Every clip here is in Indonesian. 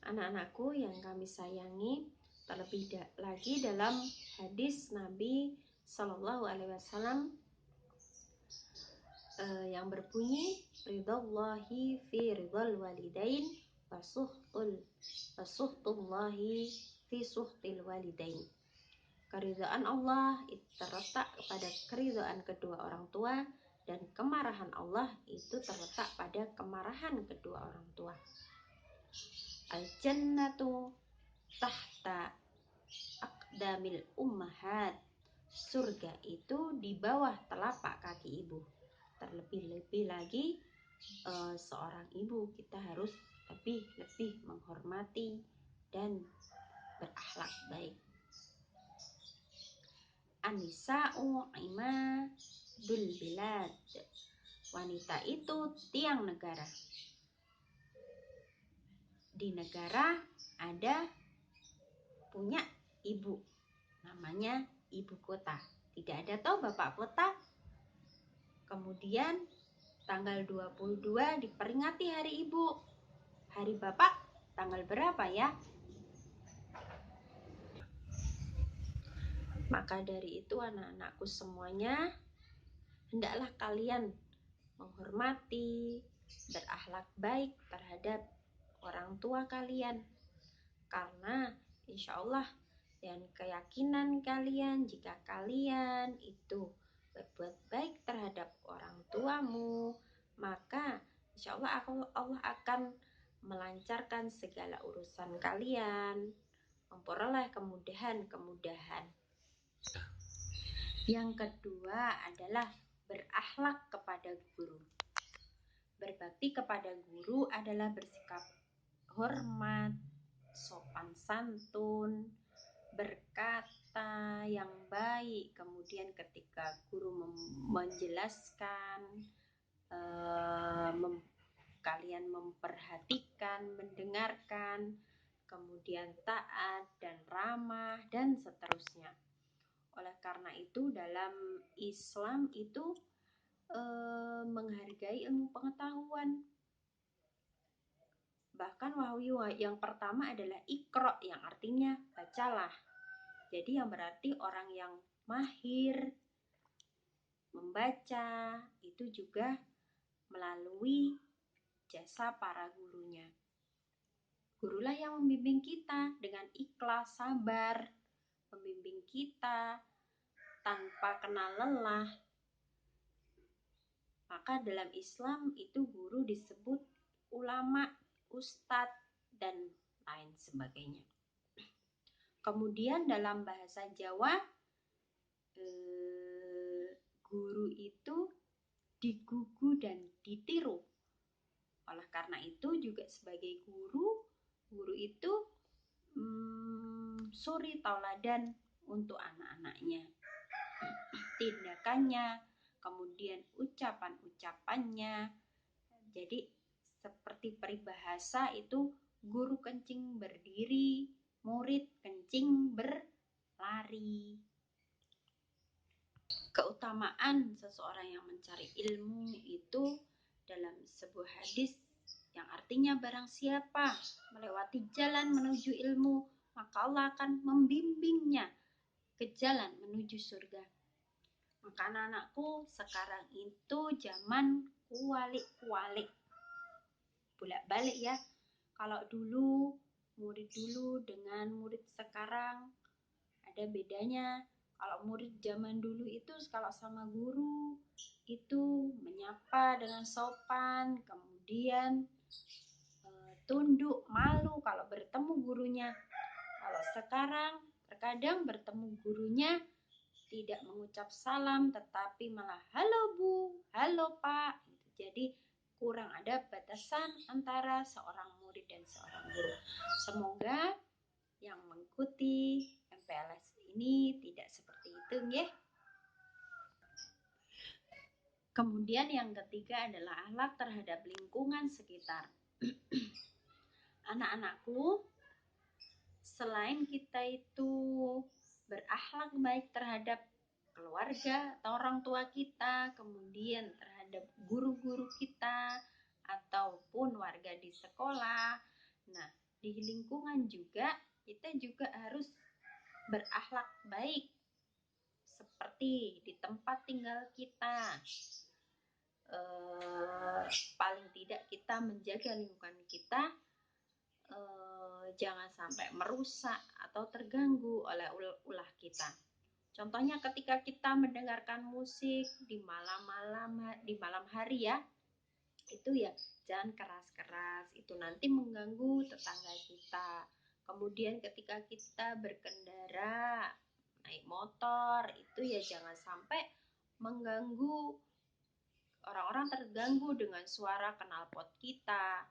Anak-anakku yang kami sayangi, terlebih lagi dalam hadis Nabi Shallallahu Alaihi Wasallam yang berbunyi ridallahi fi ridal walidain wasuhtullahi fi suhtil walidain. Keridhaan Allah itu terletak pada keridhaan kedua orang tua, dan kemarahan Allah itu terletak pada kemarahan kedua orang tua. Al-jannatu tahta aqdamil ummahat. Surga itu di bawah telapak kaki ibu. Terlebih-lebih lagi seorang ibu, kita harus lebih menghormati dan berakhlak baik. An-nisa'u imadul bilad. Wanita itu tiang negara. Di negara ada punya ibu, namanya ibu kota. Tidak ada tahu bapak kota. Kemudian tanggal 22 diperingati hari ibu. Hari bapak tanggal berapa ya? Maka dari itu anak-anakku semuanya, hendaklah kalian menghormati, berakhlak baik terhadap orang tua kalian. Karena insya Allah dan keyakinan kalian, jika kalian itu berbuat baik terhadap orang tuamu, maka insya Allah Allah akan melancarkan segala urusan kalian, memperoleh kemudahan-kemudahan. Yang kedua adalah berakhlak kepada guru. Berbakti kepada guru adalah bersikap hormat, sopan santun, berkata yang baik. Kemudian ketika guru menjelaskan, kalian memperhatikan, mendengarkan, kemudian taat dan ramah dan seterusnya. Oleh karena itu dalam Islam itu menghargai ilmu pengetahuan. Bahkan wahyu yang pertama adalah Iqra, yang artinya bacalah. Jadi yang berarti orang yang mahir membaca itu juga melalui jasa para gurunya. Gurulah yang membimbing kita dengan ikhlas, sabar, membimbing kita tanpa kenal lelah. Maka dalam Islam itu guru disebut ulama, ustadz, dan lain sebagainya. Kemudian dalam bahasa Jawa, guru itu digugu dan ditiru. Oleh karena itu juga sebagai guru itu suri tauladan untuk anak-anaknya. Tindakannya, kemudian ucapan-ucapannya. Jadi seperti peribahasa itu, guru kencing berdiri, murid kencing berlari. Keutamaan seseorang yang mencari ilmu itu dalam sebuah hadis yang artinya barang siapa melewati jalan menuju ilmu, maka Allah akan membimbingnya ke jalan menuju surga. Maka anak-anakku, sekarang itu zaman kualik-kualik, bolak-balik ya. Kalau dulu, murid dulu dengan murid sekarang ada bedanya. Kalau murid zaman dulu itu kalau sama guru itu menyapa dengan sopan, kemudian tunduk, malu kalau bertemu gurunya. Kalau sekarang terkadang bertemu gurunya tidak mengucap salam, tetapi malah halo bu, halo pak. Jadi kurang ada batasan antara seorang murid dan seorang guru. Semoga yang mengikuti MPLS ini tidak seperti itu ya. Kemudian yang ketiga adalah akhlak terhadap lingkungan sekitar. Anak-anakku, selain kita itu berakhlak baik terhadap keluarga atau orang tua kita, kemudian terhadap guru-guru kita ataupun warga di sekolah, nah di lingkungan juga kita juga harus berakhlak baik, seperti di tempat tinggal kita. Paling tidak kita menjaga lingkungan kita, jangan sampai merusak atau terganggu oleh ulah kita. Contohnya ketika kita mendengarkan musik di malam hari ya, itu ya jangan keras-keras, itu nanti mengganggu tetangga kita. Kemudian ketika kita berkendara naik motor, itu ya jangan sampai mengganggu orang-orang, terganggu dengan suara knalpot kita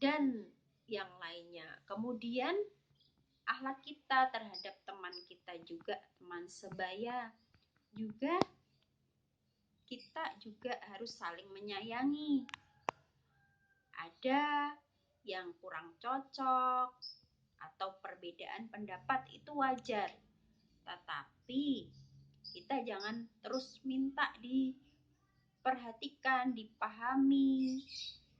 dan yang lainnya. Kemudian akhlak kita terhadap teman kita juga, teman sebaya juga, kita juga harus saling menyayangi. Ada yang kurang cocok atau perbedaan pendapat itu wajar, tetapi kita jangan terus minta diperhatikan, dipahami,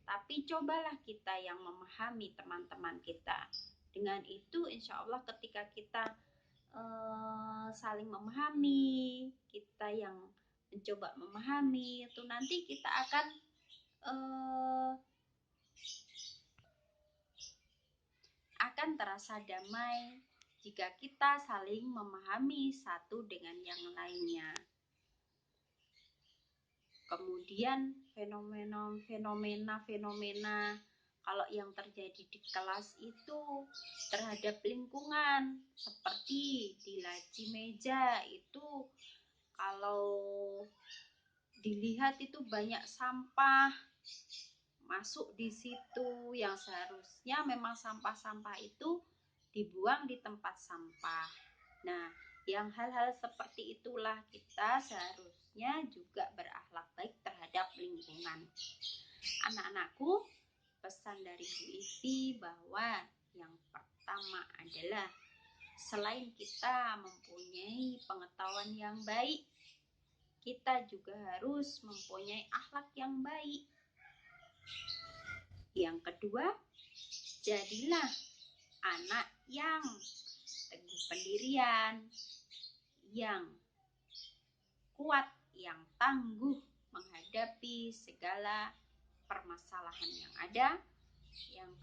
tapi cobalah kita yang memahami teman-teman kita. Dengan itu insya Allah ketika kita saling memahami, kita yang mencoba memahami, itu nanti kita akan terasa damai jika kita saling memahami satu dengan yang lainnya. Kemudian fenomena kalau yang terjadi di kelas itu terhadap lingkungan, seperti di laci meja itu, kalau dilihat itu banyak sampah masuk di situ, yang seharusnya memang sampah-sampah itu dibuang di tempat sampah. Nah, yang hal-hal seperti itulah kita seharusnya juga berakhlak baik terhadap lingkungan. Anak-anakku, pesan dari Bu Ivi bahwa yang pertama adalah selain kita mempunyai pengetahuan yang baik, kita juga harus mempunyai akhlak yang baik. Yang kedua, jadilah anak yang teguh pendirian, yang kuat, yang tangguh menghadapi segala permasalahan yang ada. Yang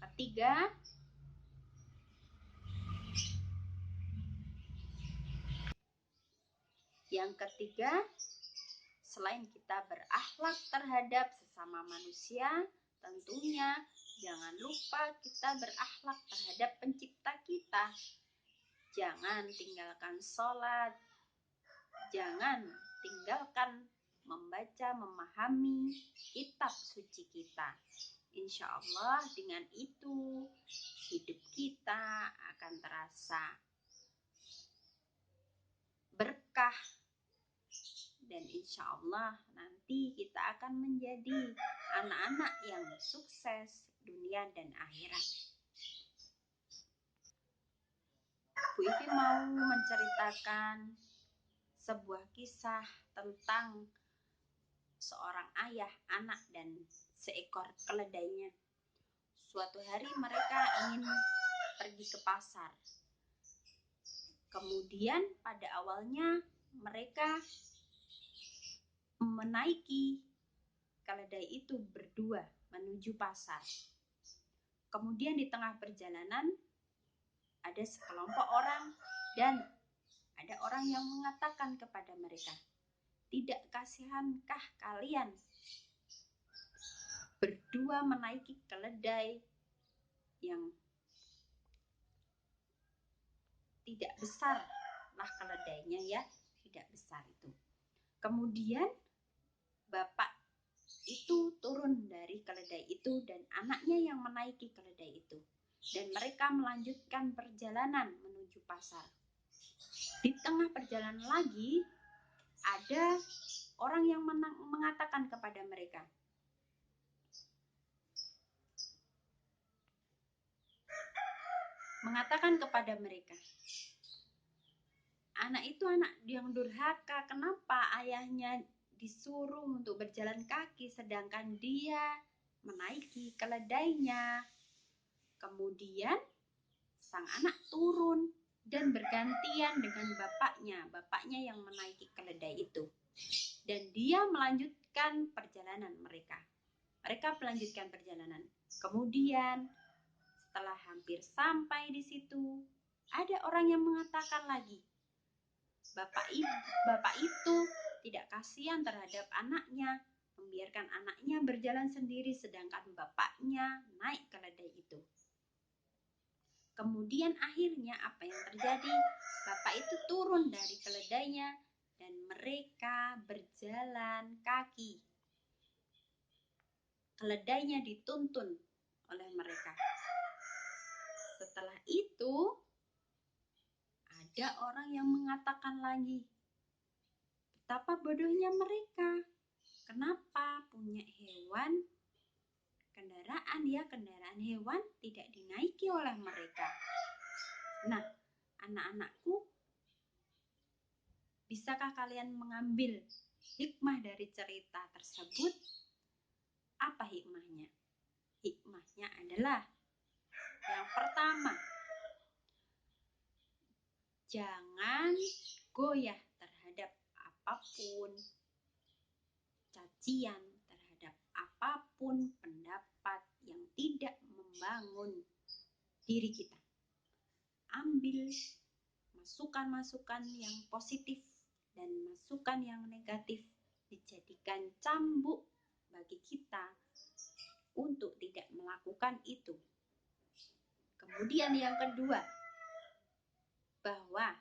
ketiga, selain kita berakhlak terhadap sesama manusia, tentunya jangan lupa kita berakhlak terhadap pencipta kita. Jangan tinggalkan sholat, jangan tinggalkan membaca, memahami kitab suci kita. Insya Allah dengan itu hidup kita akan terasa berkah, dan insya Allah nanti kita akan menjadi anak-anak yang sukses dunia dan akhirat. Bu Ivi mau menceritakan sebuah kisah tentang seorang ayah, anak, dan seekor keledainya. Suatu hari mereka ingin pergi ke pasar. Kemudian pada awalnya mereka menaiki keledai itu berdua menuju pasar. Kemudian di tengah perjalanan ada sekelompok orang dan ada orang yang mengatakan kepada mereka, "Tidak kasihankah kalian berdua menaiki keledai yang tidak besar lah keledainya ya, tidak besar itu." Kemudian bapak itu turun dari keledai itu dan anaknya yang menaiki keledai itu, dan mereka melanjutkan perjalanan menuju pasar. Di tengah perjalanan lagi ada orang yang mengatakan kepada mereka, "Anak itu anak yang durhaka. Kenapa ayahnya disuruh untuk berjalan kaki sedangkan dia menaiki keledainya?" Kemudian sang anak turun dan bergantian dengan bapaknya yang menaiki keledai itu. Dan dia melanjutkan perjalanan mereka. Mereka melanjutkan perjalanan. Kemudian setelah hampir sampai di situ, ada orang yang mengatakan lagi, Bapak itu tidak kasihan terhadap anaknya, membiarkan anaknya berjalan sendiri sedangkan bapaknya naik keledai itu. Kemudian akhirnya apa yang terjadi? Bapak itu turun dari keledainya dan mereka berjalan kaki. Keledainya dituntun oleh mereka. Setelah itu ada orang yang mengatakan lagi, betapa bodohnya mereka. Kenapa punya kendaraan hewan tidak dinaiki oleh mereka? Nah, anak-anakku, bisakah kalian mengambil hikmah dari cerita tersebut? Apa hikmahnya? Hikmahnya adalah yang pertama, jangan goyah terhadap apapun, cacian terhadap apapun pendapat yang tidak membangun diri kita. Ambil masukan-masukan yang positif dan masukan yang negatif, dijadikan cambuk bagi kita untuk tidak melakukan itu. Kemudian yang kedua, bahwa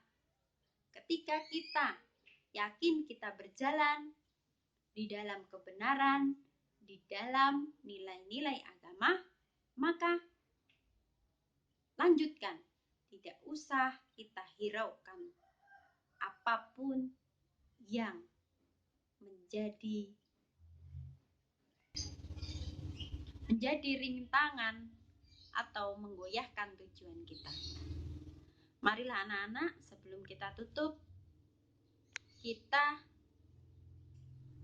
ketika kita yakin kita berjalan di dalam kebenaran, di dalam nilai-nilai agama, maka lanjutkan. Tidak usah kita hiraukan apapun yang menjadi rintangan atau menggoyahkan tujuan kita. Marilah anak-anak, sebelum kita tutup, kita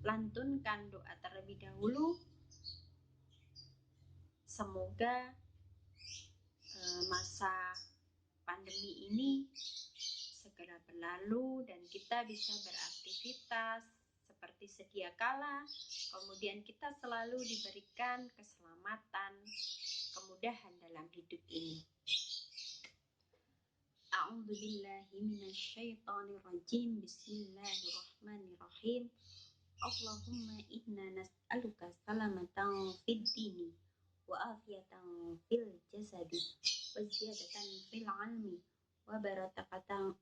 lantunkan doa terlebih dahulu. Semoga masa pandemi ini segera berlalu dan kita bisa beraktivitas seperti sedia kala. Kemudian kita selalu diberikan keselamatan, kemudahan dalam hidup ini. A'udzubillahi minasyaitonirrajim. Bismillahirrahmanirrahim. Allahumma inna nas'aluka salamatan fid dini wa afiyatan fil jasadi wa ziyadatan fil ilmi wa barakatan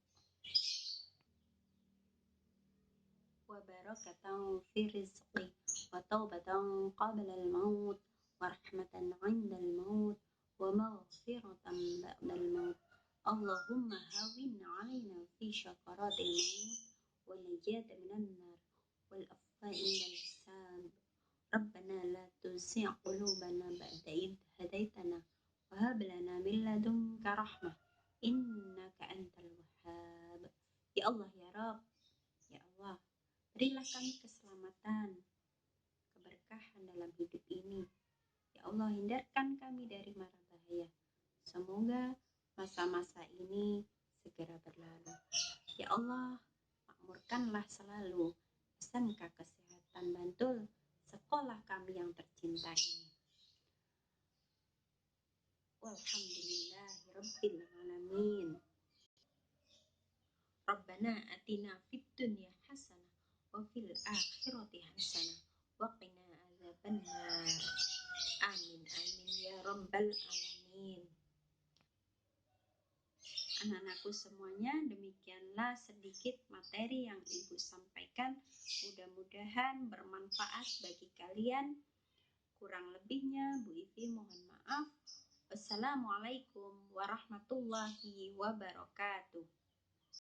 fi rizqi wa taubatan qabla al-maut wa rahmatan 'inda al-maut wa maghfiratan ba'da al-maut. Allahumma hawwin 'alaina fi syakaratil maut wa najata minan nar wal afwa indal hisab. Rabbana la tuzigh qulubana ba'da idh hadaitana wa hab lana min ladunka rahmah innaka antal wahhab. Ya Allah, ya Rabb, ya Allah, berilah kami keselamatan, keberkahan dalam hidup ini. Ya Allah, hindarkan kami dari mara bahaya. Semoga masa-masa ini segera berlalu. Ya Allah, makmurkanlah selalu SMK Kesehatan Bantul, sekolah kami yang tercinta ini. Walhamdulillahirabbil alamin. Rabbana atina fid dunya hasanah wa fil akhirati hasanah wa qina adzabannar. Amin amin ya rabbal alamin. Anak-anakku semuanya, demikianlah sedikit materi yang Ibu sampaikan. Mudah-mudahan bermanfaat bagi kalian. Kurang lebihnya Bu Ivi mohon maaf. Wassalamualaikum warahmatullahi wabarakatuh.